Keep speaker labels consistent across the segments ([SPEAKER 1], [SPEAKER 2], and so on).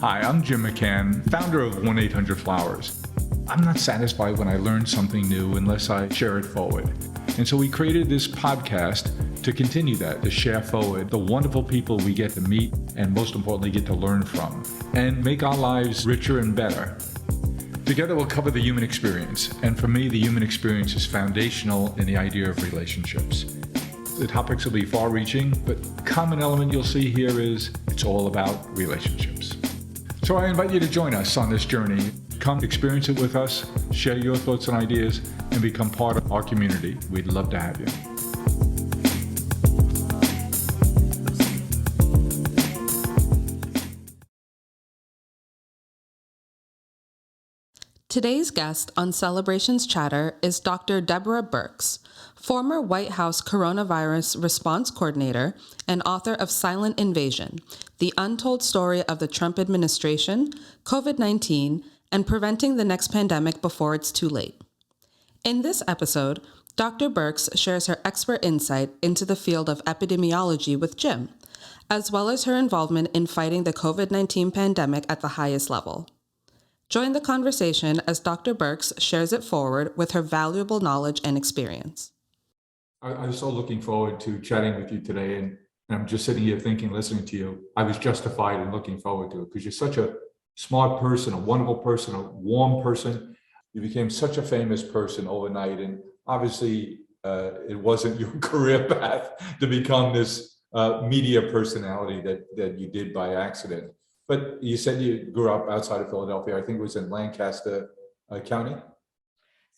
[SPEAKER 1] Hi, I'm Jim McCann, founder of 1-800-Flowers. I'm not satisfied when I learn something new unless I share it forward. And so we created this podcast to continue that, to share forward the wonderful people we get to meet and most importantly get to learn from and make our lives richer and better. Together we'll cover the human experience. And for me, the human experience is foundational in the idea of relationships. The topics will be far-reaching, but common element you'll see here is it's all about relationships. So I invite you to join us on this journey. Come experience it with us, share your thoughts and ideas, and become part of our community. We'd love to have you.
[SPEAKER 2] Today's guest on Celebrations Chatter is Dr. Deborah Birx, former White House Coronavirus Response Coordinator and author of Silent Invasion, The Untold Story of the Trump Administration, COVID-19, and Preventing the Next Pandemic Before It's Too Late. In this episode, Dr. Birx shares her expert insight into the field of epidemiology with Jim, as well as her involvement in fighting the COVID-19 pandemic at the highest level. Join the conversation as Dr. Birx shares it forward with her valuable knowledge and experience.
[SPEAKER 1] I'm so looking forward to chatting with you today, and I'm just sitting here thinking, listening to you, I was justified in looking forward to it because you're such a smart person, a wonderful person, a warm person. You became such a famous person overnight, and obviously it wasn't your career path to become this media personality that you did by accident. But you said you grew up outside of Philadelphia. I think it was in Lancaster County.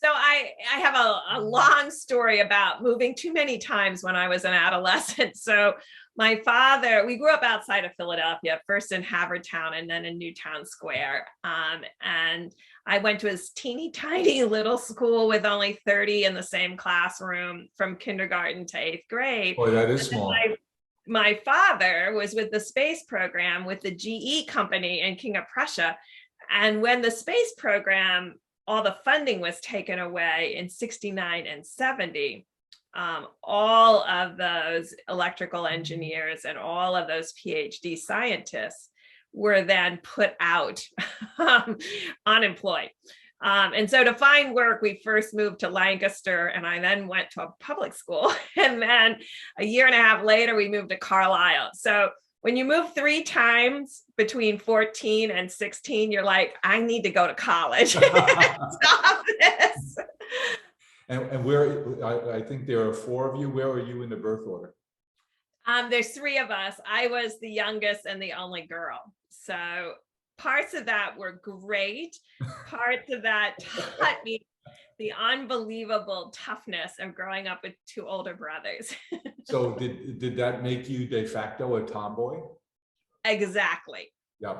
[SPEAKER 3] So I have a long story about moving too many times when I was an adolescent. So my father, we grew up outside of Philadelphia, first in Havertown and then in Newtown Square. And I went to his teeny tiny little school with only 30 in the same classroom from kindergarten to 8th grade.
[SPEAKER 1] Boy, that is small.
[SPEAKER 3] My father was with the space program with the GE company in King of Prussia. And when the space program, all the funding was taken away in 69 and 70, all of those electrical engineers and all of those PhD scientists were then put out unemployed. And so to find work, we first moved to Lancaster, and I then went to a public school. And then a year and a half later, we moved to Carlisle. So when you move 3 times between 14 and 16, you're like, I need to go to college. Stop this.
[SPEAKER 1] And where, I think there are 4 of you. Where are you in the birth order?
[SPEAKER 3] There's 3 of us. I was the youngest and the only girl. So parts of that were great. Parts of that taught me the unbelievable toughness of growing up with 2 older brothers.
[SPEAKER 1] So did that make you de facto a tomboy?
[SPEAKER 3] Exactly.
[SPEAKER 1] Yeah.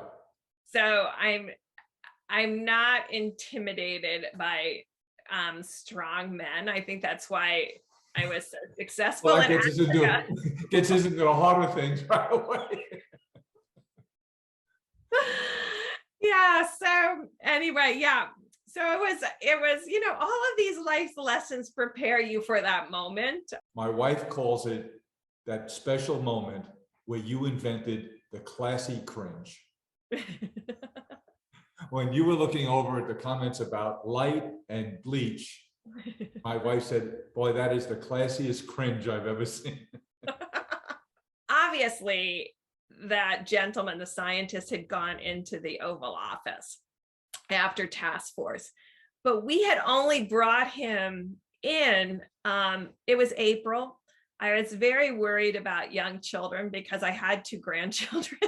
[SPEAKER 3] So I'm not intimidated by strong men. I think that's why I was so successful.
[SPEAKER 1] Well, that gets us into the harder things right away.
[SPEAKER 3] Yeah. So anyway, yeah. So it was, all of these life lessons prepare you for that moment.
[SPEAKER 1] My wife calls it that special moment where you invented the classy cringe. When you were looking over at the comments about light and bleach, my wife said, boy, that is the classiest cringe I've ever seen.
[SPEAKER 3] Obviously, that gentleman, the scientist, had gone into the Oval Office after task force, but we had only brought him in. It was April. I was very worried about young children because I had 2 grandchildren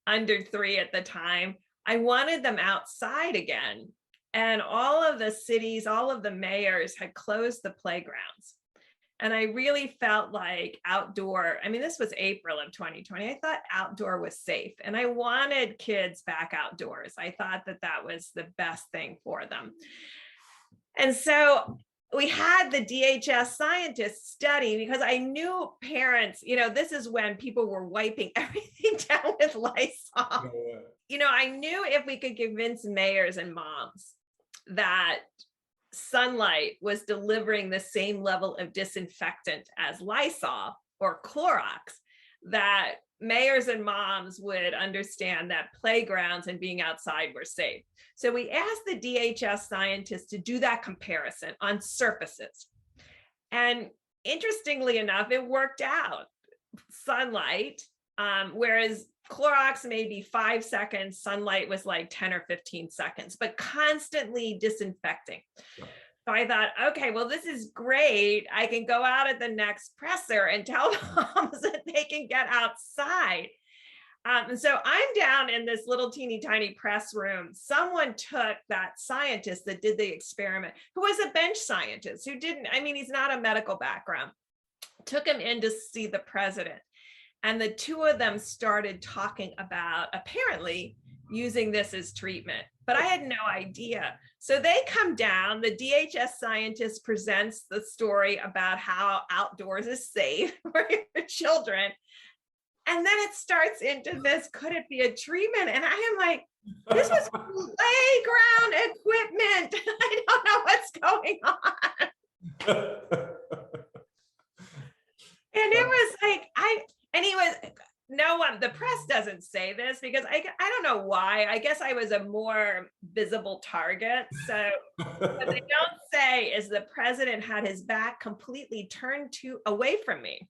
[SPEAKER 3] under 3 at the time. I wanted them outside again. And all of the cities, all of the mayors had closed the playgrounds. And I really felt like outdoor, this was April of 2020. I thought outdoor was safe and I wanted kids back outdoors. I thought that was the best thing for them. And so we had the DHS scientists study because I knew parents, this is when people were wiping everything down with Lysol. I knew if we could convince mayors and moms that sunlight was delivering the same level of disinfectant as Lysol or Clorox, that mayors and moms would understand that playgrounds and being outside were safe. So we asked the DHS scientists to do that comparison on surfaces. And interestingly enough, it worked out. Sunlight, whereas Clorox maybe 5 seconds, sunlight was like 10 or 15 seconds, but constantly disinfecting. So I thought, okay, well, this is great. I can go out at the next presser and tell moms that they can get outside. And so I'm down in this little teeny tiny press room. Someone took that scientist that did the experiment, who was a bench scientist, who didn't, I mean, he's not a medical background, took him in to see the president. And the two of them started talking about apparently using this as treatment, but I had no idea. So they come down, the DHS scientist presents the story about how outdoors is safe for your children. And then it starts into this, could it be a treatment? And I am like, this is playground equipment. I don't know what's going on. And it was like, no one, the press doesn't say this because I don't know why. I guess I was a more visible target. So what they don't say is the president had his back completely turned away from me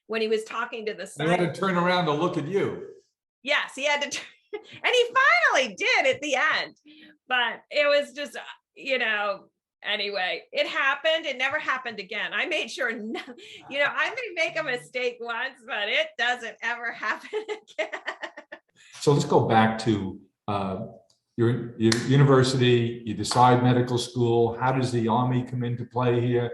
[SPEAKER 3] when he was talking to the scientist.
[SPEAKER 1] He had to turn around to look at you.
[SPEAKER 3] Yes, he had to, and he finally did at the end. But it was just, anyway, it happened. It never happened again. I made sure, I may make a mistake once, but it doesn't ever happen again.
[SPEAKER 1] So let's go back to your university. You decide medical school. How does the Army come into play here?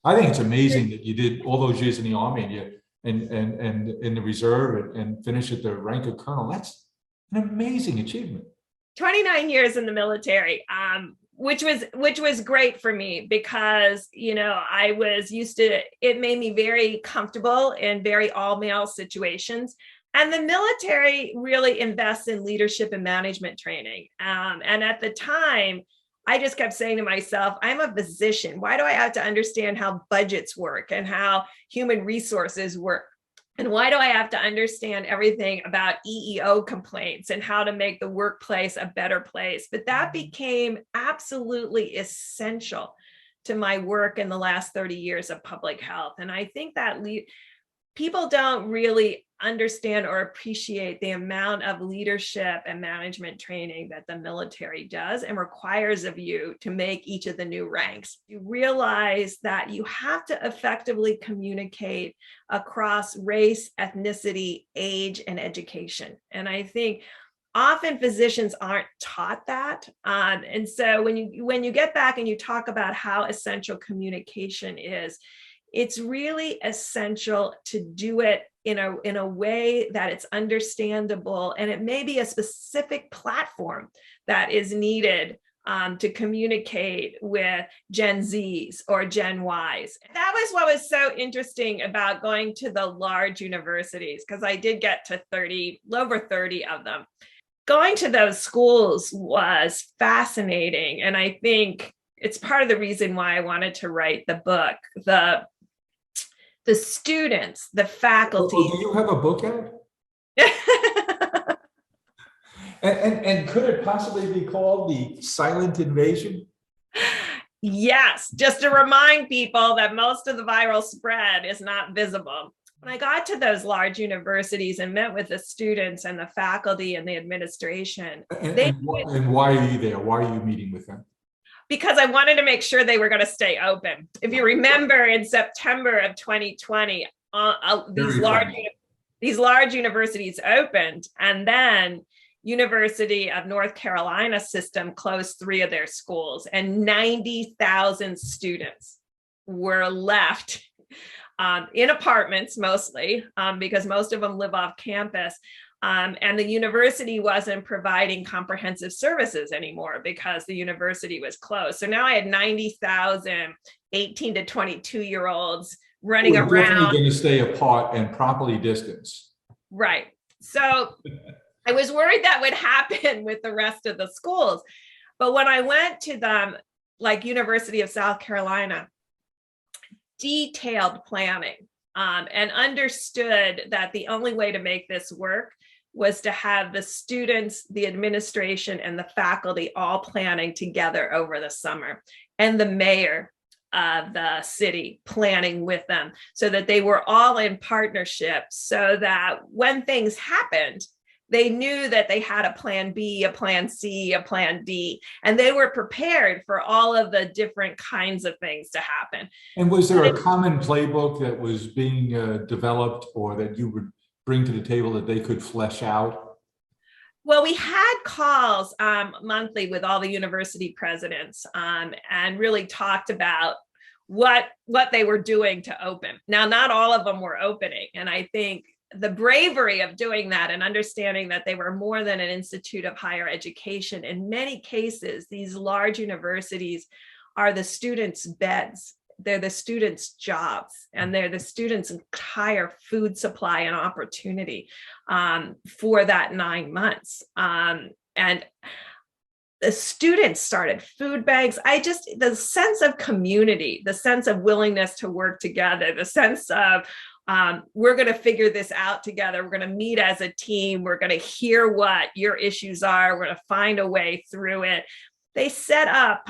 [SPEAKER 1] I think it's amazing that you did all those years in the Army and in the reserve and finish at the rank of colonel. That's an amazing achievement.
[SPEAKER 3] 29 years in the military. Which was great for me because, I was used to, it made me very comfortable in very all male situations. And the military really invests in leadership and management training. And at the time, I just kept saying to myself, I'm a physician. Why do I have to understand how budgets work and how human resources work? And why do I have to understand everything about EEO complaints and how to make the workplace a better place? But that became absolutely essential to my work in the last 30 years of public health. And I think that people don't really understand or appreciate the amount of leadership and management training that the military does and requires of you to make each of the new ranks. You realize that you have to effectively communicate across race, ethnicity, age, and education. And I think often physicians aren't taught that. And so when you get back and you talk about how essential communication is, it's really essential to do it in a way that it's understandable, and it may be a specific platform that is needed to communicate with Gen Zs or Gen Ys. That was what was so interesting about going to the large universities, because I did get to over 30 of them. Going to those schools was fascinating, and I think it's part of the reason why I wanted to write the book. The students, the faculty.
[SPEAKER 1] Do you have a book out? and could it possibly be called The Silent Invasion?
[SPEAKER 3] Yes, just to remind people that most of the viral spread is not visible. When I got to those large universities and met with the students and the faculty and the administration.
[SPEAKER 1] And why are you there? Why are you meeting with them?
[SPEAKER 3] Because I wanted to make sure they were going to stay open. If you remember, in September of 2020, these large universities opened, and then University of North Carolina system closed 3 of their schools, and 90,000 students were left in apartments mostly, because most of them live off campus. And the university wasn't providing comprehensive services anymore because the university was closed. So now I had 90,000 18 to 22-year-olds running around.
[SPEAKER 1] Definitely going to stay apart and properly distanced.
[SPEAKER 3] Right. So I was worried that would happen with the rest of the schools. But when I went to them, like University of South Carolina, detailed planning, and understood that the only way to make this work was to have the students, the administration, and the faculty all planning together over the summer, and the mayor of the city planning with them, so that they were all in partnership, so that when things happened, they knew that they had a plan B, a plan C, a plan D, and they were prepared for all of the different kinds of things to happen.
[SPEAKER 1] And was there a common playbook that was being developed, or that you would bring to the table that they could flesh out?
[SPEAKER 3] Well, we had calls monthly with all the university presidents, and really talked about what they were doing to open. Now, not all of them were opening, and I think the bravery of doing that and understanding that they were more than an institute of higher education. In many cases, these large universities are the students' beds. They're the students' jobs, and they're the students' entire food supply and opportunity for that 9 months. And the students started food banks. The sense of community, the sense of willingness to work together, the sense of we're going to figure this out together. We're going to meet as a team. We're going to hear what your issues are. We're going to find a way through it. They set up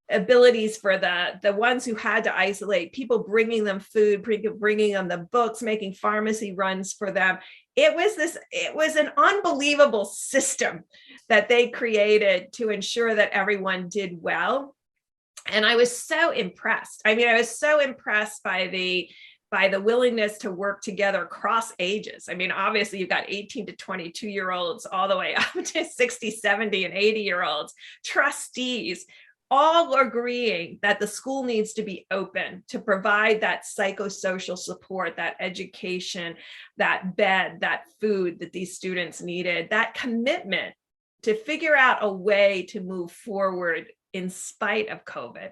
[SPEAKER 3] abilities for the ones who had to isolate, people bringing them food, bringing them the books, making pharmacy runs for them. It was an unbelievable system that they created to ensure that everyone did well. And I was so impressed. I mean, I was so impressed by the willingness to work together across ages. I mean, obviously you've got 18 to 22-year-olds all the way up to 60, 70, and 80-year-olds, trustees, all agreeing that the school needs to be open to provide that psychosocial support, that education, that bed, that food that these students needed, that commitment to figure out a way to move forward in spite of COVID.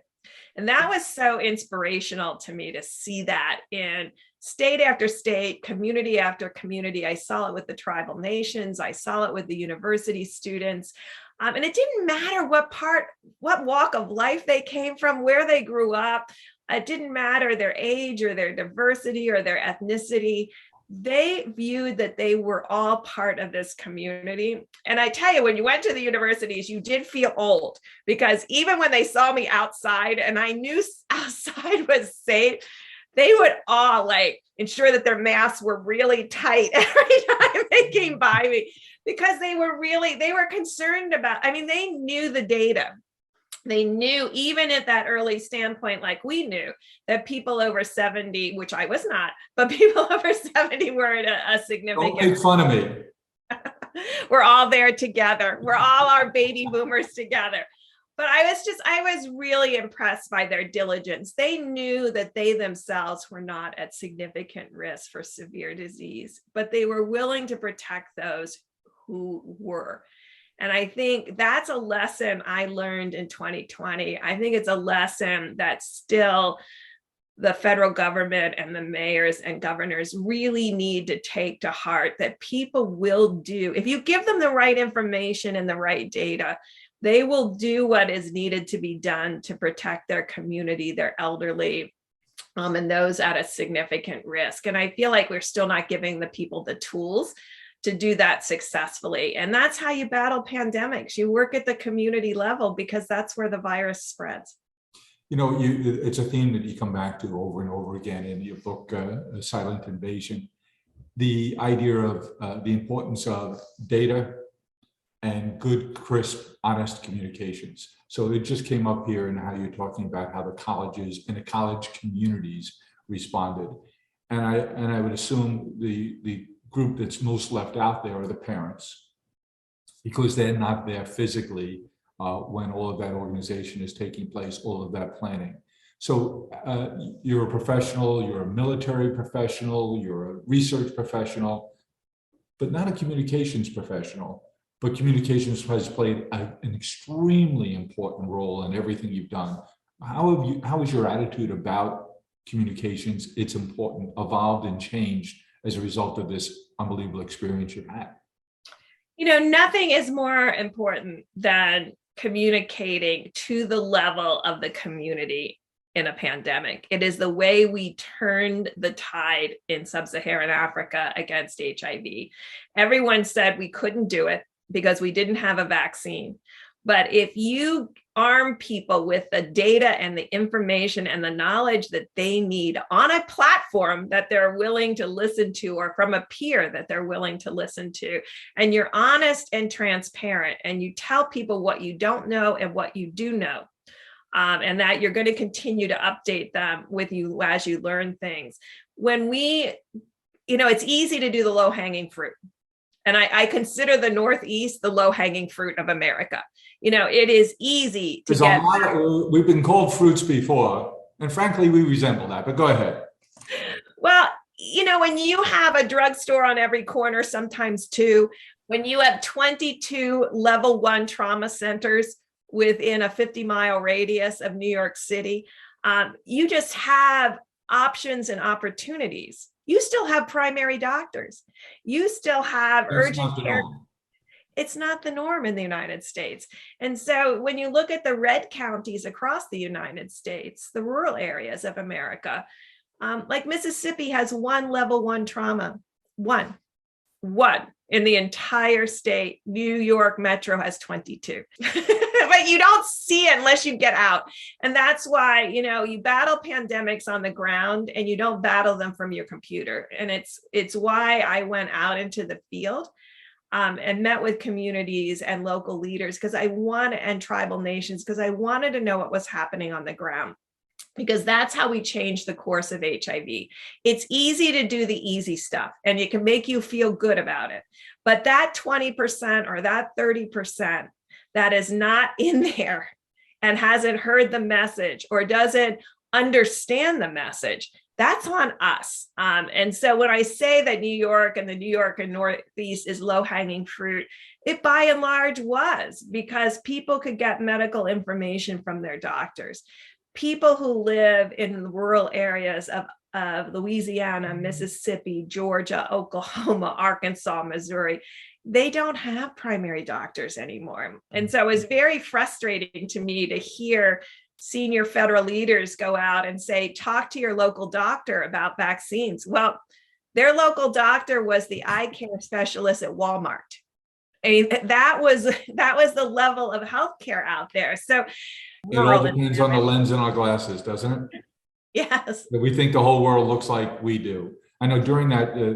[SPEAKER 3] And that was so inspirational to me to see that in state after state, community after community. I saw it with the tribal nations. I saw it with the university students. And it didn't matter what walk of life they came from, where they grew up. It didn't matter their age or their diversity or their ethnicity. They viewed that they were all part of this community. And I tell you, when you went to the universities, you did feel old, because even when they saw me outside and I knew outside was safe, they would all ensure that their masks were really tight every time they came by me, because they were concerned about, they knew the data. They knew, even at that early standpoint, like we knew, that people over 70, which I was not, but people over 70 were at a significant.
[SPEAKER 1] Don't make fun of me.
[SPEAKER 3] We're all there together. We're all our baby boomers together. But I was really impressed by their diligence. They knew that they themselves were not at significant risk for severe disease, but they were willing to protect those who were. And I think that's a lesson I learned in 2020. I think it's a lesson that still the federal government and the mayors and governors really need to take to heart, that people will do, if you give them the right information and the right data, they will do what is needed to be done to protect their community, their elderly, and those at a significant risk. And I feel like we're still not giving the people the tools to do that successfully. And that's how you battle pandemics. You work at the community level, because that's where the virus spreads.
[SPEAKER 1] It's a theme that you come back to over and over again in your book, Silent Invasion. The idea of the importance of data and good, crisp, honest communications. So it just came up here in how you're talking about how the colleges and the college communities responded. And I would assume the group that's most left out there are the parents, because they're not there physically when all of that organization is taking place, all of that planning. So you're a professional, you're a military professional, you're a research professional, but not a communications professional. But communications has played an extremely important role in everything you've done. How has your attitude about communications, its important, evolved and changed as a result of this unbelievable experience you've had?
[SPEAKER 3] Nothing is more important than communicating to the level of the community in a pandemic. It is the way we turned the tide in sub-Saharan Africa against HIV. Everyone said we couldn't do it because we didn't have a vaccine. But if you arm people with the data and the information and the knowledge that they need on a platform that they're willing to listen to, or from a peer that they're willing to listen to, and you're honest and transparent, and you tell people what you don't know and what you do know, and that you're going to continue to update them with you as you learn things. When it's easy to do the low-hanging fruit. And I consider the Northeast the low-hanging fruit of America. It is easy to get.
[SPEAKER 1] We've been called fruits before, and frankly, we resemble that, but go ahead.
[SPEAKER 3] Well, when you have a drugstore on every corner, sometimes two, when you have 22 level 1 trauma centers within a 50-mile radius of New York City, you just have options and opportunities. You still have primary doctors. You still have urgent care. It's not the norm in the United States. And so when you look at the red counties across the United States, the rural areas of America, like Mississippi has 1 level 1 trauma, one in the entire state. New York Metro has 22. But you don't see it unless you get out. And that's why, you battle pandemics on the ground and you don't battle them from your computer. And it's why I went out into the field and met with communities and local leaders, and tribal nations, because I wanted to know what was happening on the ground. Because that's how we change the course of HIV. It's easy to do the easy stuff and it can make you feel good about it. But that 20% or that 30% that is not in there and hasn't heard the message or doesn't understand the message, that's on us. And so when I say that New York and Northeast is low-hanging fruit, it by and large was, because people could get medical information from their doctors. People who live in the rural areas of Louisiana, Mississippi, Georgia, Oklahoma, Arkansas, Missouri, they don't have primary doctors anymore. And so it was very frustrating to me to hear senior federal leaders go out and say, talk to your local doctor about vaccines. Well, their local doctor was the eye care specialist at Walmart. I mean, that was the level of healthcare out there. So
[SPEAKER 1] it all depends on the lens in our glasses, doesn't it?
[SPEAKER 3] Yes.
[SPEAKER 1] We think the whole world looks like we do. I know during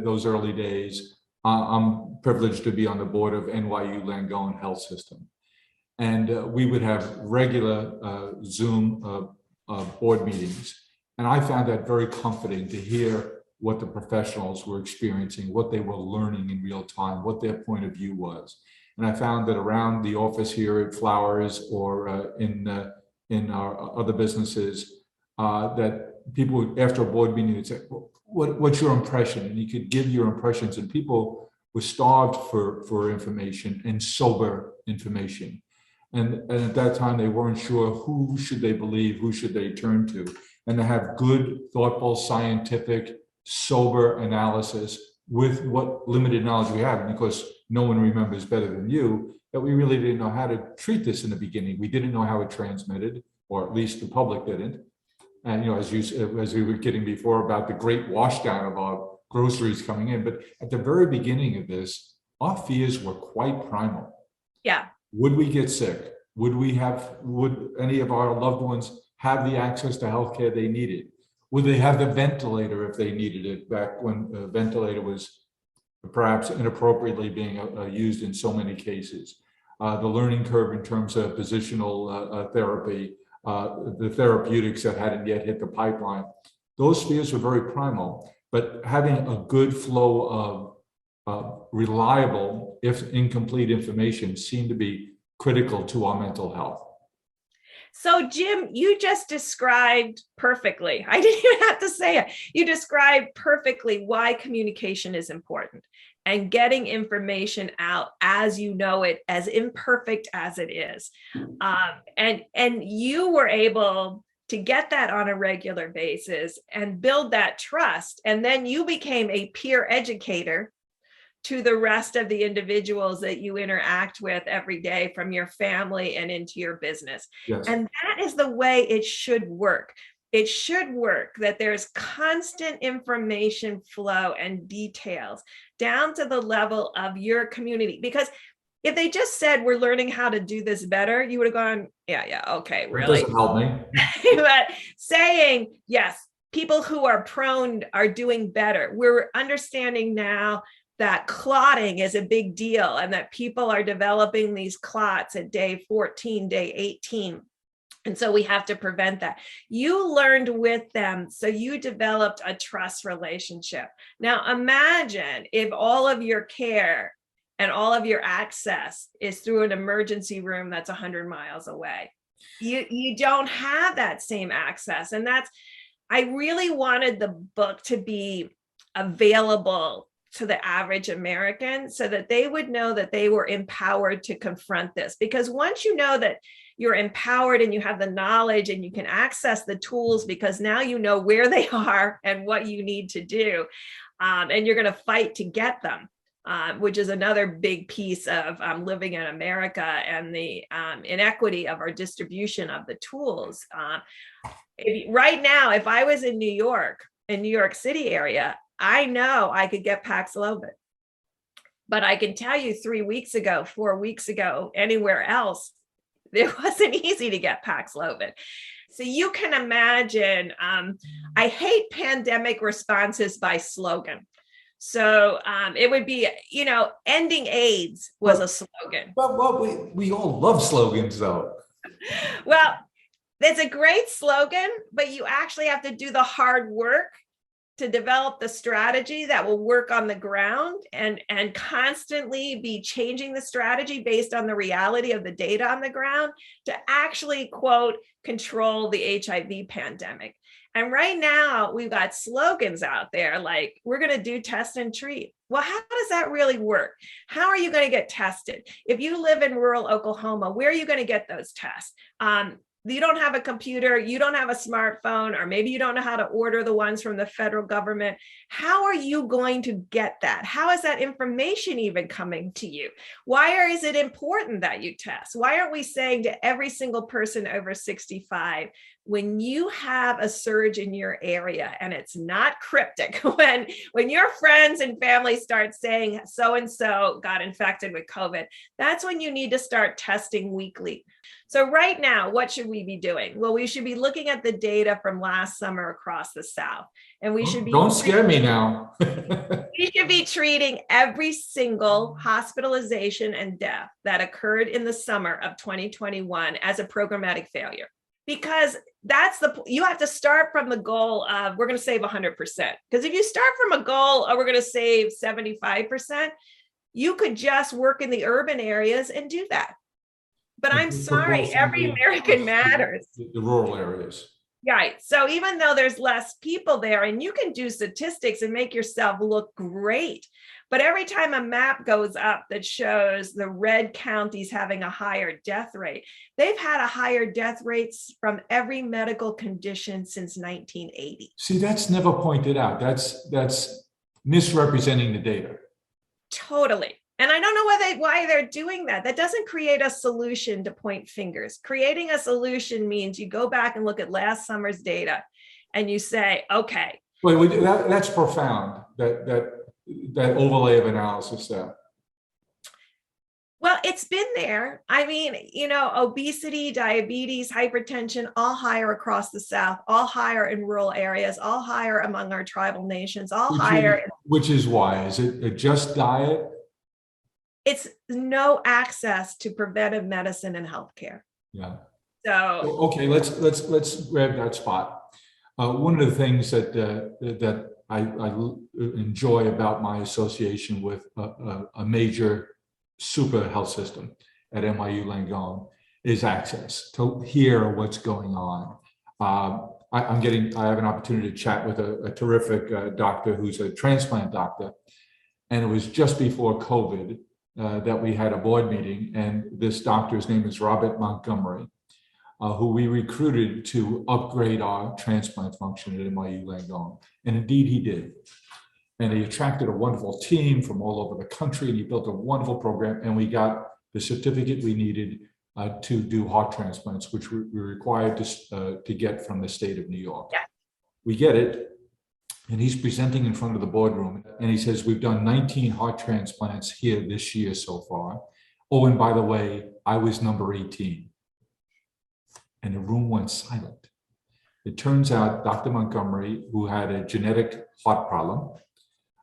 [SPEAKER 1] those early days, I'm privileged to be on the board of NYU Langone Health System. And we would have regular Zoom board meetings. And I found that very comforting to hear what the professionals were experiencing, what they were learning in real time, what their point of view was. And I found that around the office here at Flowers or in our other businesses, that people would, after a board meeting, would say, what's your impression? And you could give your impressions, and people were starved for information and sober information. And at that time, they weren't sure who should they believe, who should they turn to. And to have good, thoughtful, scientific, sober analysis with what limited knowledge we have, because no one remembers better than you, that we really didn't know how to treat this in the beginning. We didn't know how it transmitted, or at least the public didn't. And as we were kidding before about the great washdown of our groceries coming in, but at the very beginning of this, our fears were quite primal.
[SPEAKER 3] Yeah.
[SPEAKER 1] Would we get sick? Would any of our loved ones have the access to healthcare they needed? Would they have the ventilator if they needed it, back when the ventilator was perhaps inappropriately being used in so many cases? The learning curve in terms of positional therapy, the therapeutics that hadn't yet hit the pipeline. Those fears were very primal, but having a good flow of reliable, if incomplete, information seemed to be critical to our mental health.
[SPEAKER 3] So, Jim, you just described perfectly. I didn't even have to say it. You described perfectly why communication is important and getting information out as you know it, as imperfect as it is. And you were able to get that on a regular basis and build that trust. And then you became a peer educator to the rest of the individuals that you interact with every day, from your family and into your business.
[SPEAKER 1] Yes.
[SPEAKER 3] And that is the way it should work. it should work, that there's constant information flow and details down to the level of your community. Because if they just said, we're learning how to do this better, you would have gone, yeah, okay,
[SPEAKER 1] That
[SPEAKER 3] really?
[SPEAKER 1] doesn't help me.
[SPEAKER 3] But saying, yes, people who are prone are doing better. We're understanding now that clotting is a big deal and that people are developing these clots at day 14, day 18. And so we have to prevent that. You learned with them, so you developed a trust relationship. Now imagine if all of your care and all of your access is through an emergency room that's 100 miles away. You don't have that same access. And I really wanted the book to be available to the average American so that they would know that they were empowered to confront this. Because once you know that you're empowered and you have the knowledge and you can access the tools, because now you know where they are and what you need to do, and you're going to fight to get them, which is another big piece of living in America and the inequity of our distribution of the tools. Right now, if I was in New York City area, I know I could get Paxlovid. But I can tell you 3 weeks ago, 4 weeks ago, anywhere else, it wasn't easy to get Paxlovid. So you can imagine, I hate pandemic responses by slogan. So it would be, ending AIDS was a slogan.
[SPEAKER 1] Well, we all love slogans, though.
[SPEAKER 3] Well, it's a great slogan, but you actually have to do the hard work to develop the strategy that will work on the ground and constantly be changing the strategy based on the reality of the data on the ground to actually, quote, control the HIV pandemic. And right now we've got slogans out there like, we're going to do test and treat. Well, how does that really work? How are you going to get tested? If you live in rural Oklahoma, where are you going to get those tests? You don't have a computer, you don't have a smartphone, or maybe you don't know how to order the ones from the federal government. How are you going to get that? How is that information even coming to you? Why is it important that you test? Why aren't we saying to every single person over 65, when you have a surge in your area, and it's not cryptic, when your friends and family start saying so-and-so got infected with COVID, that's when you need to start testing weekly. So right now, what should we be doing? Well, we should be looking at the data from last summer across the South. And we should be—
[SPEAKER 1] Don't scare me now.
[SPEAKER 3] we should be treating every single hospitalization and death that occurred in the summer of 2021 as a programmatic failure. Because you have to start from the goal of, we're going to save 100%. Because if you start from a goal of we're going to save 75%, you could just work in the urban areas and do that. But I'm sorry, every American matters.
[SPEAKER 1] The rural areas.
[SPEAKER 3] Right. So even though there's less people there, and you can do statistics and make yourself look great, but every time a map goes up that shows the red counties having a higher death rate, they've had a higher death rates from every medical condition since 1980.
[SPEAKER 1] See, that's never pointed out. That's misrepresenting the data.
[SPEAKER 3] Totally. And I don't know why they're doing that. That doesn't create a solution to point fingers. Creating a solution means you go back and look at last summer's data and you say, okay.
[SPEAKER 1] Wait, that's profound, that overlay of analysis there.
[SPEAKER 3] Well, it's been there. I mean, obesity, diabetes, hypertension, all higher across the South, all higher in rural areas, all higher among our tribal nations, all higher.
[SPEAKER 1] Which is why? Is it a just diet?
[SPEAKER 3] It's no access to preventive medicine and healthcare.
[SPEAKER 1] Yeah.
[SPEAKER 3] So
[SPEAKER 1] okay, let's grab that spot. One of the things that I enjoy about my association with a major super health system at NYU Langone is access to hear what's going on. I have an opportunity to chat with a terrific doctor who's a transplant doctor, and it was just before COVID that we had a board meeting, and this doctor's name is Robert Montgomery, who we recruited to upgrade our transplant function at NYU Langone. And indeed he did. And he attracted a wonderful team from all over the country, and he built a wonderful program, and we got the certificate we needed to do heart transplants, which we're required to get from the state of New York.
[SPEAKER 3] Yeah.
[SPEAKER 1] We get it, and he's presenting in front of the boardroom, and he says, we've done 19 heart transplants here this year so far. Oh, and by the way, I was number 18. And the room went silent. It turns out Dr. Montgomery, who had a genetic heart problem,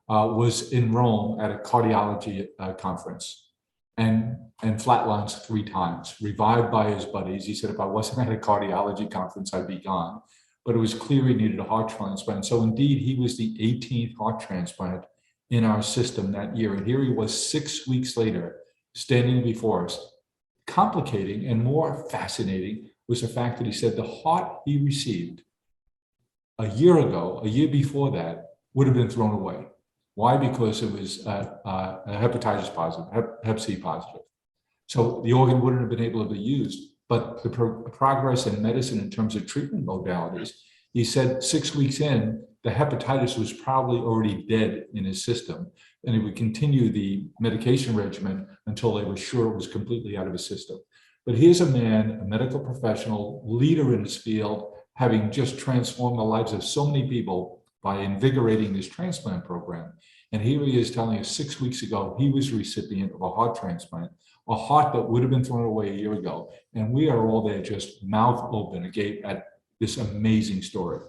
[SPEAKER 1] was in Rome at a cardiology conference and flatlines 3 times, revived by his buddies. He said, if I wasn't at a cardiology conference, I'd be gone. But it was clear he needed a heart transplant. So indeed, he was the 18th heart transplant in our system that year. And here he was 6 weeks later, standing before us. Complicating and more fascinating was the fact that he said the heart he received a year ago, a year before that, would have been thrown away. Why? Because it was hepatitis positive, hep C positive. So the organ wouldn't have been able to be used. But the progress in medicine in terms of treatment modalities, he said 6 weeks in, the hepatitis was probably already dead in his system. And he would continue the medication regimen until they were sure it was completely out of his system. But here's a man, a medical professional, leader in his field, having just transformed the lives of so many people by invigorating this transplant program. And here he is telling us 6 weeks ago, he was a recipient of a heart transplant, a heart that would have been thrown away a year ago. And we are all there just mouth open agape at this amazing story.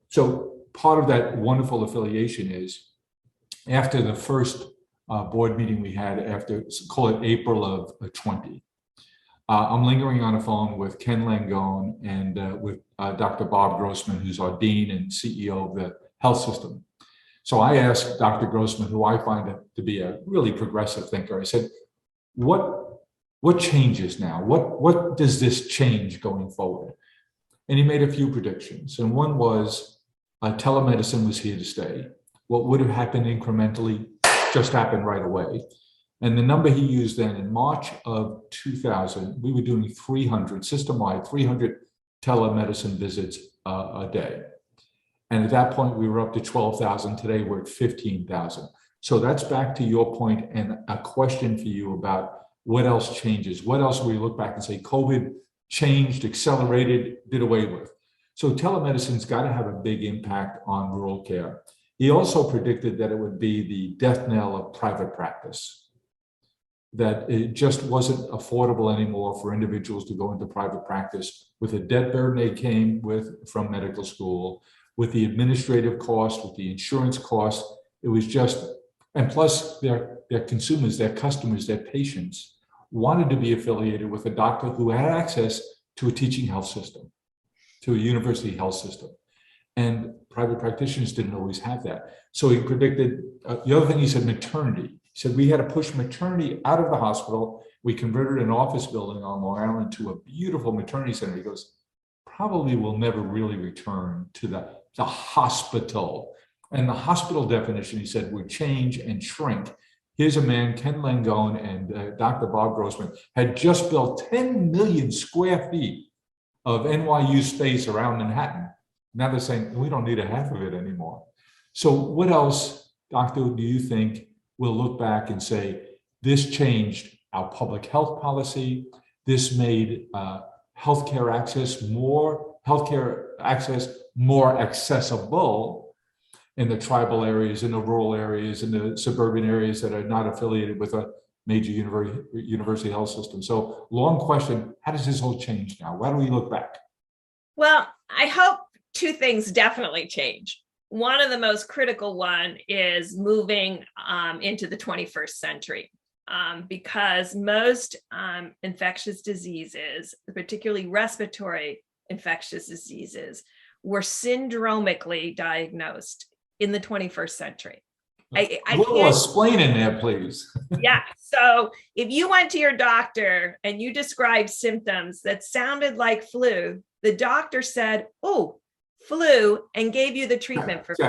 [SPEAKER 1] So part of that wonderful affiliation is after the first board meeting we had after, call it April of 20, I'm lingering on the phone with Ken Langone and with Dr. Bob Grossman, who's our dean and CEO of the health system. So I asked Dr. Grossman, who I find to be a really progressive thinker, I said, what changes now? What does this change going forward? And he made a few predictions. And one was telemedicine was here to stay. What would have happened incrementally just happened right away. And the number he used then in March of 2000, we were doing 300, system-wide, 300 telemedicine visits a day. And at that point, we were up to 12,000. Today, we're at 15,000. So that's back to your point and a question for you about what else changes? What else will you look back and say COVID changed, accelerated, did away with? So telemedicine's got to have a big impact on rural care. He also predicted that it would be the death knell of private practice, that it just wasn't affordable anymore for individuals to go into private practice with the debt burden they came with from medical school, with the administrative cost, with the insurance cost. It was just, and plus their consumers, their customers, their patients wanted to be affiliated with a doctor who had access to a teaching health system, to a university health system. And private practitioners didn't always have that. So he predicted, the other thing he said, maternity. He said, we had to push maternity out of the hospital. We converted an office building on Long Island to a beautiful maternity center. He goes, probably will never really return to the hospital. And the hospital definition, he said, would change and shrink. Here's a man, Ken Langone and Dr. Bob Grossman, had just built 10 million square feet of NYU space around Manhattan. Now they're saying, we don't need a half of it anymore. So what else, Doctor, do you think we'll look back and say, this changed our public health policy, this made healthcare access more accessible in the tribal areas, in the rural areas, in the suburban areas that are not affiliated with a major university health system? So long question, how does this all change now? Why do we look back?
[SPEAKER 3] Well, I hope two things definitely change. One of the most critical one is moving into the 21st century, because most infectious diseases, particularly respiratory infectious diseases, were syndromically diagnosed in the 21st century.
[SPEAKER 1] A little explain in there, please.
[SPEAKER 3] Yeah. So if you went to your doctor and you described symptoms that sounded like flu, the doctor said, oh, flu, and gave you the treatment for flu.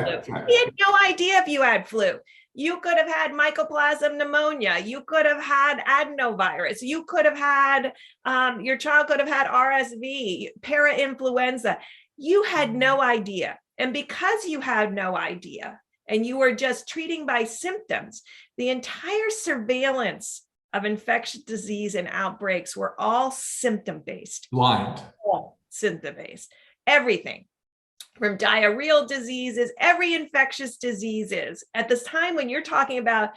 [SPEAKER 3] He had no idea if you had flu. You could have had mycoplasma pneumonia. You could have had adenovirus. You could have had, your child could have had RSV, parainfluenza. You had no idea. And because you had no idea, and you were just treating by symptoms, the entire surveillance of infectious disease and outbreaks were all symptom-based.
[SPEAKER 1] Blind.
[SPEAKER 3] All symptom-based. Everything from diarrheal diseases, every infectious diseases. At this time when you're talking about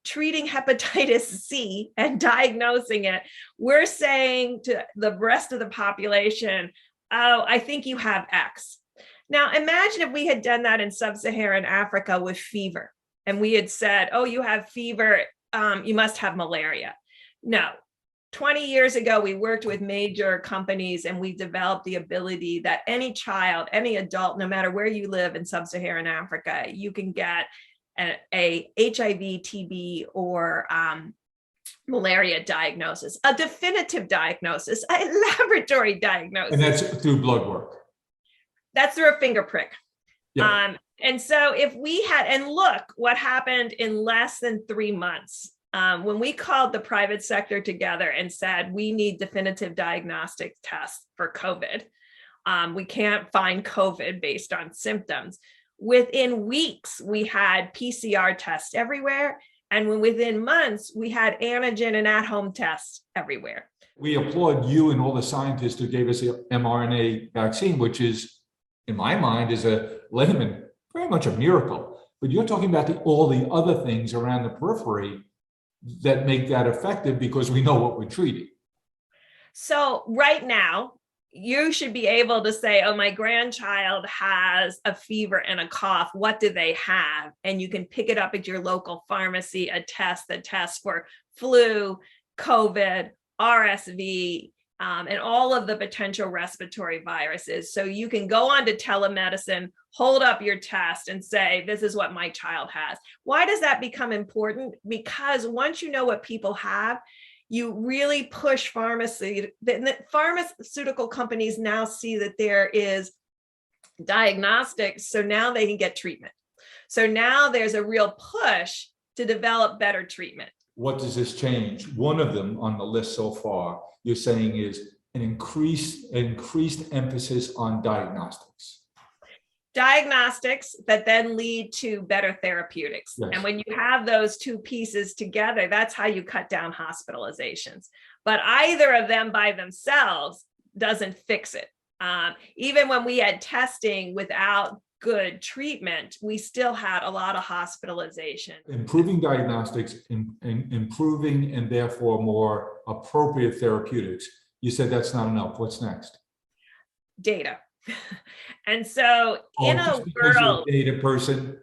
[SPEAKER 3] treating hepatitis C and diagnosing it, we're saying to the rest of the population, oh, I think you have X. Now, imagine if we had done that in sub-Saharan Africa with fever, and we had said, oh, you have fever, you must have malaria. No. 20 years ago, we worked with major companies and we developed the ability that any child, any adult, no matter where you live in sub-Saharan Africa, you can get a HIV, TB, or malaria diagnosis, a definitive diagnosis, a laboratory diagnosis.
[SPEAKER 1] And that's through blood work.
[SPEAKER 3] That's through a finger prick.
[SPEAKER 1] Yeah.
[SPEAKER 3] And so if we had, and look what happened in less than 3 months, when we called the private sector together and said, we need definitive diagnostic tests for COVID. We can't find COVID based on symptoms. Within weeks, we had PCR tests everywhere. And within months, we had antigen and at-home tests everywhere.
[SPEAKER 1] We applaud you and all the scientists who gave us the mRNA vaccine, which is, in my mind, as a layman, very much a miracle. But you're talking about all the other things around the periphery that make that effective because we know what we're treating.
[SPEAKER 3] So right now, you should be able to say, oh, my grandchild has a fever and a cough. What do they have? And you can pick it up at your local pharmacy, a test that tests for flu, COVID, RSV, and all of the potential respiratory viruses. So you can go on to telemedicine, hold up your test and say, this is what my child has. Why does that become important? Because once you know what people have, you really push pharmacy. The pharmaceutical companies now see that there is diagnostics, so now they can get treatment. So now there's a real push to develop better treatment.
[SPEAKER 1] What does this change? One of them on the list so far, you're saying, is an increased emphasis on diagnostics.
[SPEAKER 3] Diagnostics that then lead to better therapeutics.
[SPEAKER 1] Yes.
[SPEAKER 3] And when you have those two pieces together, that's how you cut down hospitalizations. But either of them by themselves doesn't fix it. Even when we had testing without good treatment, we still had a lot of hospitalization.
[SPEAKER 1] Improving diagnostics, improving and therefore more appropriate therapeutics. You said that's not enough. What's next?
[SPEAKER 3] Data. And so in a world,
[SPEAKER 1] data person.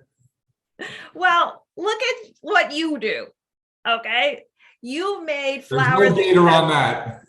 [SPEAKER 3] Well, look at what you do. Okay. You made
[SPEAKER 1] flowers.
[SPEAKER 3] There's
[SPEAKER 1] no data on that.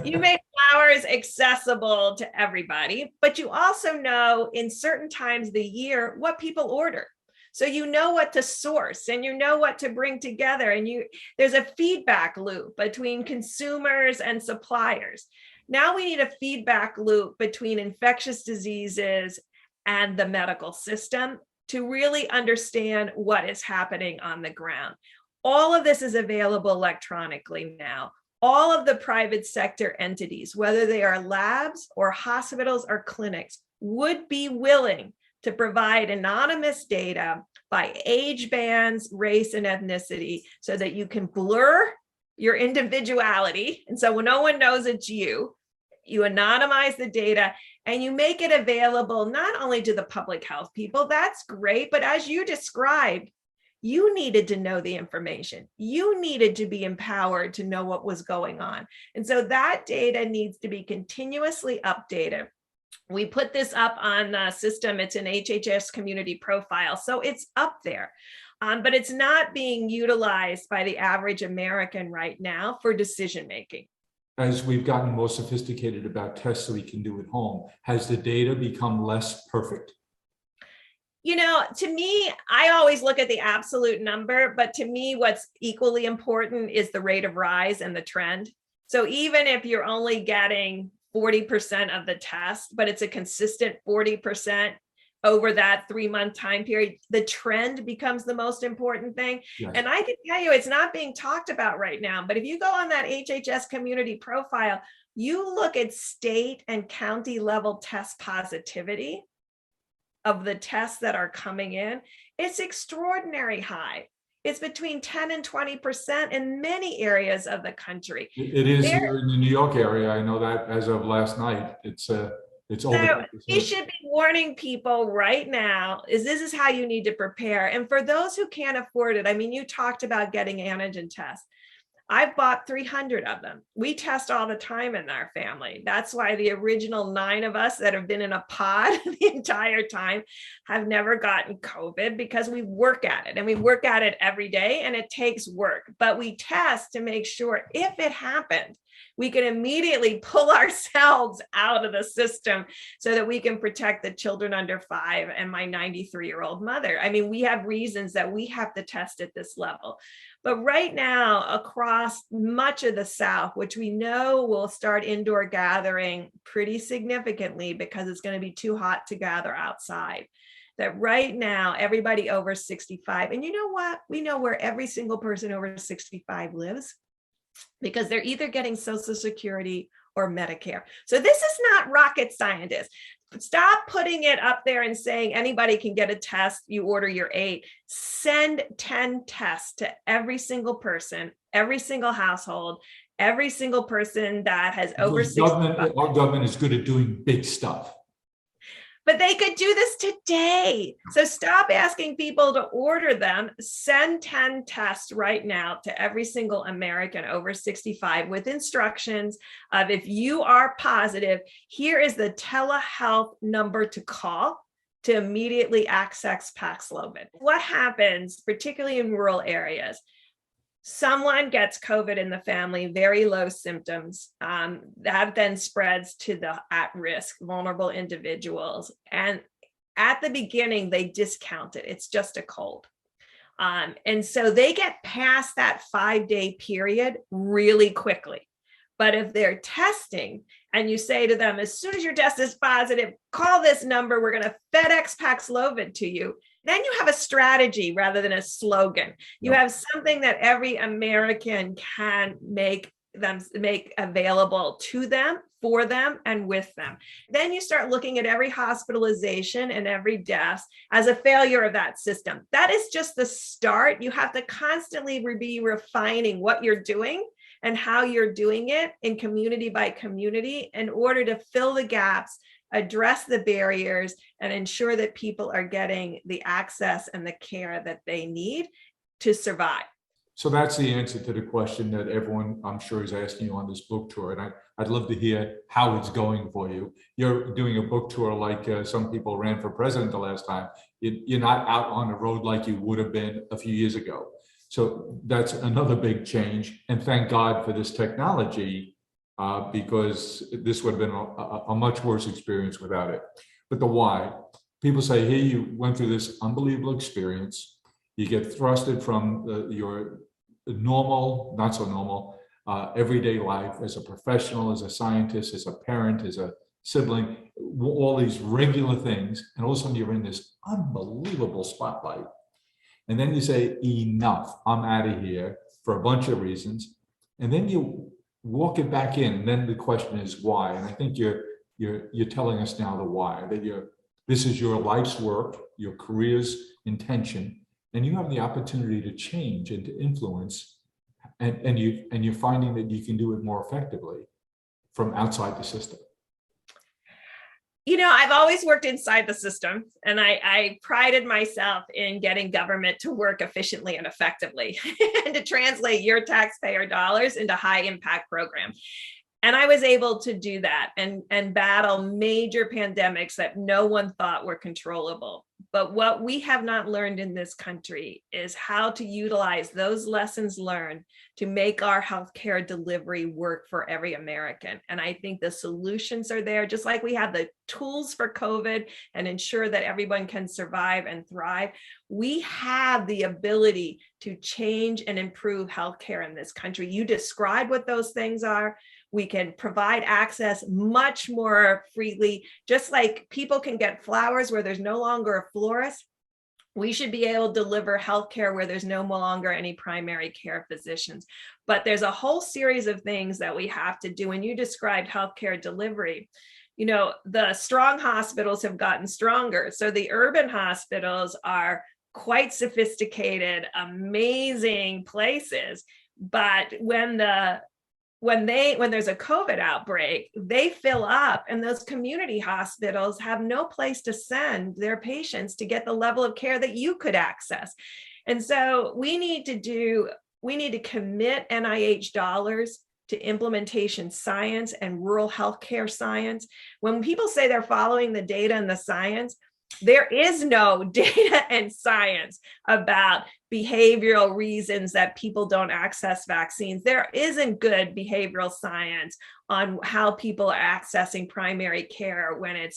[SPEAKER 3] You made flowers accessible to everybody, but you also know in certain times of the year what people order. So you know what to source and you know what to bring together. And there's a feedback loop between consumers and suppliers. Now we need a feedback loop between infectious diseases and the medical system to really understand what is happening on the ground. All of this is available electronically now. All of the private sector entities, whether they are labs or hospitals or clinics, would be willing to provide anonymous data by age bands, race, and ethnicity so that you can blur your individuality. And so when no one knows it's you anonymize the data and you make it available not only to the public health people, that's great, but as you described, you needed to know the information. You needed to be empowered to know what was going on. And so that data needs to be continuously updated. We put this up on the system. It's an HHS community profile. So it's up there, but it's not being utilized by the average American right now for decision-making.
[SPEAKER 1] As we've gotten more sophisticated about tests that we can do at home, has the data become less perfect?
[SPEAKER 3] You know, to me, I always look at the absolute number, but to me, what's equally important is the rate of rise and the trend. So even if you're only getting 40% of the test, but it's a consistent 40% over that 3-month time period, the trend becomes the most important thing. Yes. And I can tell you, it's not being talked about right now, but if you go on that HHS community profile, you look at state and county level test positivity of the tests that are coming in, it's extraordinary high. It's between 10 and 20% in many areas of the country.
[SPEAKER 1] It is
[SPEAKER 3] There,
[SPEAKER 1] here in the New York area. I know that as of last night. It's over
[SPEAKER 3] so we
[SPEAKER 1] 10%.
[SPEAKER 3] should be warning people right now this is how you need to prepare. And for those who can't afford it, I mean, you talked about getting antigen tests. I've bought 300 of them. We test all the time in our family. That's why the original 9 of us that have been in a pod the entire time have never gotten COVID, because we work at it, and we work at it every day, and it takes work. But we test to make sure if it happened, we can immediately pull ourselves out of the system so that we can protect the children under 5 and my 93-year-old mother. I mean, we have reasons that we have to test at this level. But right now, across much of the South, which we know will start indoor gathering pretty significantly because it's going to be too hot to gather outside, that right now, everybody over 65, and you know what? We know where every single person over 65 lives, because they're either getting Social Security or Medicare. So this is not rocket science. Stop putting it up there and saying anybody can get a test, you order your 8. Send 10 tests to every single person, every single household, every single person that has over 65.
[SPEAKER 1] Our government is good at doing big stuff.
[SPEAKER 3] But they could do this today. So stop asking people to order them. Send 10 tests right now to every single American over 65 with instructions of, if you are positive, here is the telehealth number to call to immediately access Paxlovid. What happens, particularly in rural areas? Someone gets COVID in the family, very low symptoms, that then spreads to the at-risk, vulnerable individuals. And at the beginning, they discount it. It's just a cold. And so they get past that 5-day period really quickly. But if they're testing and you say to them, as soon as your test is positive, call this number, we're going to FedEx Paxlovid to you. Then you have a strategy rather than a slogan. You have something that every American can make available to them, for them, and with them. Then you start looking at every hospitalization and every death as a failure of that system. That is just the start. You have to constantly be refining what you're doing and how you're doing it in community by community in order to fill the gaps, address the barriers, and ensure that people are getting the access and the care that they need to survive.
[SPEAKER 1] So that's the answer to the question that everyone, I'm sure, is asking you on this book tour. And I'd love to hear how it's going for you. You're doing a book tour like some people ran for president the last time. You're not out on the road like you would have been a few years ago. So that's another big change. And thank God for this technology, because this would have been a much worse experience without it. But the why, people say, here you went through this unbelievable experience. You get thrusted from your normal, not so normal, everyday life as a professional, as a scientist, as a parent, as a sibling, all these regular things. And all of a sudden you're in this unbelievable spotlight. And then you say, enough, I'm out of here for a bunch of reasons. And then you walk it back in. And then the question is why? And I think you're telling us now the why, that this is your life's work, your career's intention, and you have the opportunity to change and to influence, and you're finding that you can do it more effectively from outside the system.
[SPEAKER 3] You know, I've always worked inside the system, and I prided myself in getting government to work efficiently and effectively and to translate your taxpayer dollars into high impact programs. And I was able to do that and battle major pandemics that no one thought were controllable. But what we have not learned in this country is how to utilize those lessons learned to make our healthcare delivery work for every American. And I think the solutions are there, just like we have the tools for COVID and ensure that everyone can survive and thrive. We have the ability to change and improve healthcare in this country. You describe what those things are. We can provide access much more freely, just like people can get flowers where there's no longer a florist. We should be able to deliver healthcare where there's no longer any primary care physicians. But there's a whole series of things that we have to do. And you described healthcare delivery. You know, the strong hospitals have gotten stronger. So the urban hospitals are quite sophisticated, amazing places. But when there's a COVID outbreak, they fill up, and those community hospitals have no place to send their patients to get the level of care that you could access. And so we need to commit NIH dollars to implementation science and rural healthcare science. When people say they're following the data and the science, there is no data and science about behavioral reasons that people don't access vaccines. There isn't good behavioral science on how people are accessing primary care when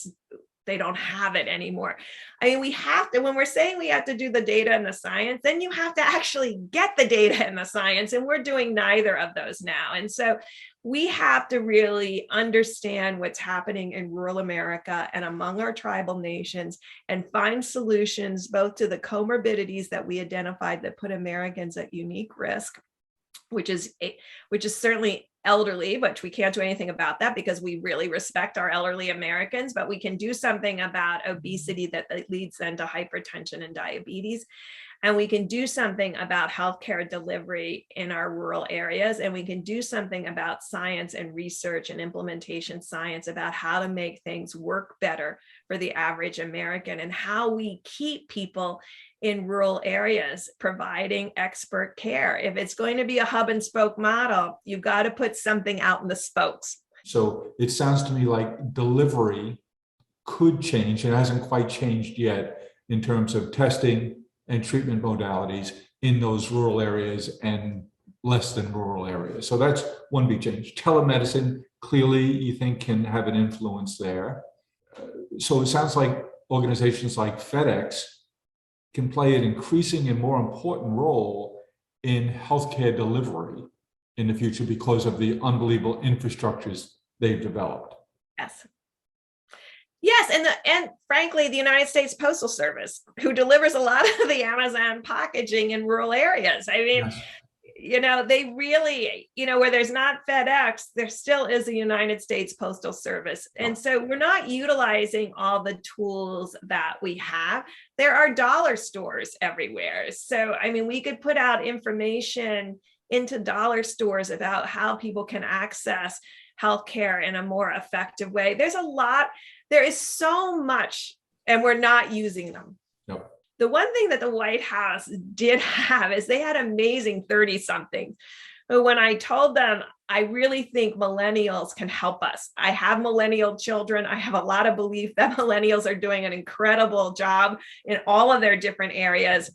[SPEAKER 3] they don't have it anymore. I mean, we have to, when we're saying we have to do the data and the science, then you have to actually get the data and the science, and we're doing neither of those now. And so we have to really understand what's happening in rural America and among our tribal nations, and find solutions both to the comorbidities that we identified that put Americans at unique risk, which is certainly elderly, but we can't do anything about that because we really respect our elderly Americans, but we can do something about obesity that leads then to hypertension and diabetes. And we can do something about healthcare delivery in our rural areas. And we can do something about science and research and implementation science about how to make things work better for the average American, and how we keep people in rural areas providing expert care. If it's going to be a hub and spoke model, you've got to put something out in the spokes.
[SPEAKER 1] So it sounds to me like delivery could change, and hasn't quite changed yet, in terms of testing and treatment modalities in those rural areas and less than rural areas. So that's one big change. Telemedicine, clearly you think, can have an influence there. So it sounds like organizations like FedEx can play an increasing and more important role in healthcare delivery in the future because of the unbelievable infrastructures they've developed.
[SPEAKER 3] Yes. Yes, and frankly, the United States Postal Service, who delivers a lot of the Amazon packaging in rural areas. I mean, yes. They really, where there's not FedEx, there still is a United States Postal Service. And so we're not utilizing all the tools that we have. There are dollar stores everywhere. So, I mean, we could put out information into dollar stores about how people can access healthcare in a more effective way. There is so much, and we're not using them.
[SPEAKER 1] Yep.
[SPEAKER 3] The one thing that the White House did have is they had amazing 30-somethings. But when I told them, I really think millennials can help us. I have millennial children. I have a lot of belief that millennials are doing an incredible job in all of their different areas.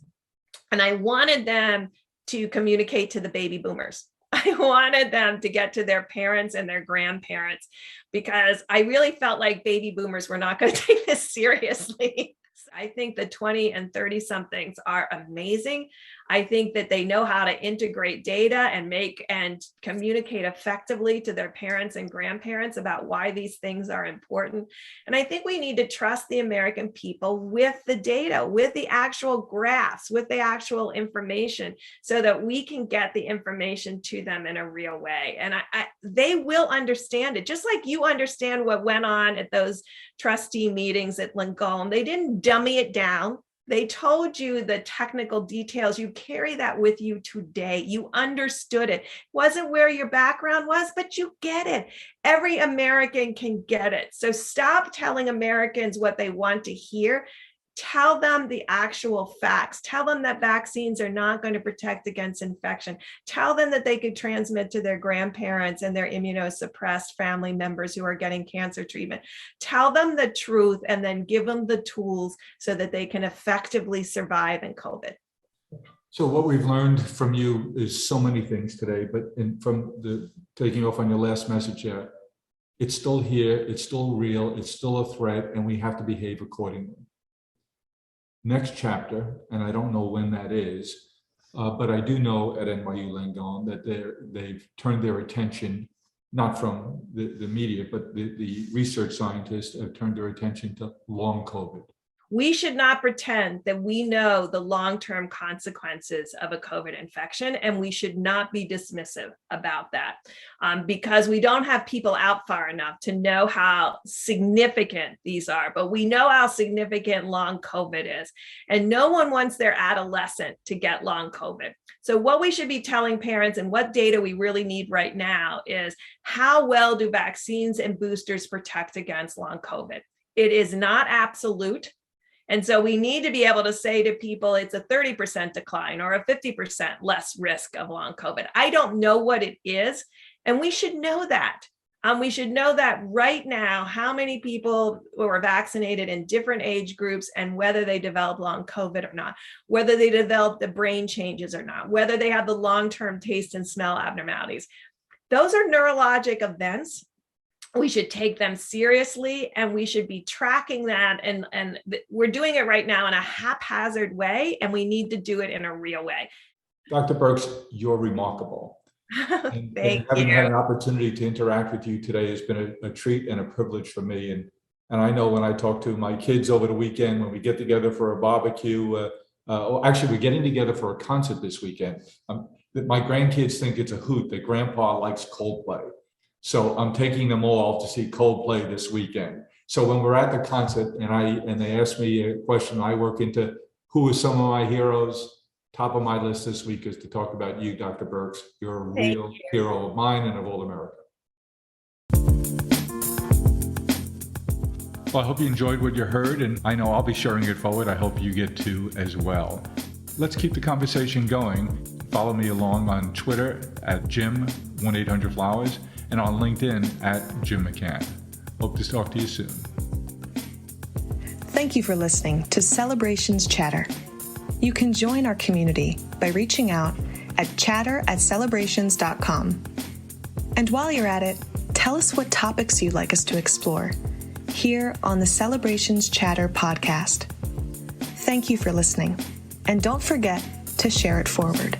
[SPEAKER 3] And I wanted them to communicate to the baby boomers. I wanted them to get to their parents and their grandparents, because I really felt like baby boomers were not going to take this seriously. I think the 20 and 30 somethings are amazing. I think that they know how to integrate data and communicate effectively to their parents and grandparents about why these things are important. And I think we need to trust the American people with the data, with the actual graphs, with the actual information, so that we can get the information to them in a real way. And they will understand it, just like you understand what went on at those trustee meetings at Lincoln. They didn't dummy it down. They told you the technical details. You carry that with you today. You understood it. Wasn't where your background was, but you get it. Every American can get it. So stop telling Americans what they want to hear. Tell them the actual facts. Tell them that vaccines are not going to protect against infection. Tell them that they could transmit to their grandparents and their immunosuppressed family members who are getting cancer treatment. Tell them the truth, and then give them the tools so that they can effectively survive in COVID.
[SPEAKER 1] So what we've learned from you is so many things today, but from the taking off on your last message, it's still here, it's still real, it's still a threat, and we have to behave accordingly. Next chapter, and I don't know when that is, but I do know at NYU Langone that they've turned their attention, not from the media, but the research scientists have turned their attention to long COVID.
[SPEAKER 3] We should not pretend that we know the long-term consequences of a COVID infection, and we should not be dismissive about that because we don't have people out far enough to know how significant these are, but we know how significant long COVID is, and no one wants their adolescent to get long COVID. So what we should be telling parents and what data we really need right now is how well do vaccines and boosters protect against long COVID? It is not absolute. And so we need to be able to say to people, it's a 30% decline or a 50% less risk of long COVID. I don't know what it is. And we should know that. We should know that right now, how many people were vaccinated in different age groups and whether they develop long COVID or not, whether they develop the brain changes or not, whether they have the long-term taste and smell abnormalities. Those are neurologic events. We should take them seriously and we should be tracking that. And we're doing it right now in a haphazard way, and we need to do it in a real way.
[SPEAKER 1] Dr. Birx, you're remarkable. And having had an opportunity to interact with you today has been a treat and a privilege for me. And I know when I talk to my kids over the weekend, when we get together for a barbecue, actually we're getting together for a concert this weekend. My grandkids think it's a hoot that Grandpa likes Coldplay. So I'm taking them all to see Coldplay this weekend. So when we're at the concert and they ask me a question, I work into who are some of my heroes. Top of my list this week is to talk about you, Dr. Birx. You're a real hero of mine and of all America. Well, I hope you enjoyed what you heard, and I know I'll be sharing it forward. I hope you get to as well. Let's keep the conversation going. Follow me along on Twitter at Jim1800Flowers and on LinkedIn at Jim McCann. Hope to talk to you soon.
[SPEAKER 4] Thank you for listening to Celebrations Chatter. You can join our community by reaching out at chatter@celebrations.com. And while you're at it, tell us what topics you'd like us to explore here on the Celebrations Chatter podcast. Thank you for listening, and don't forget to share it forward.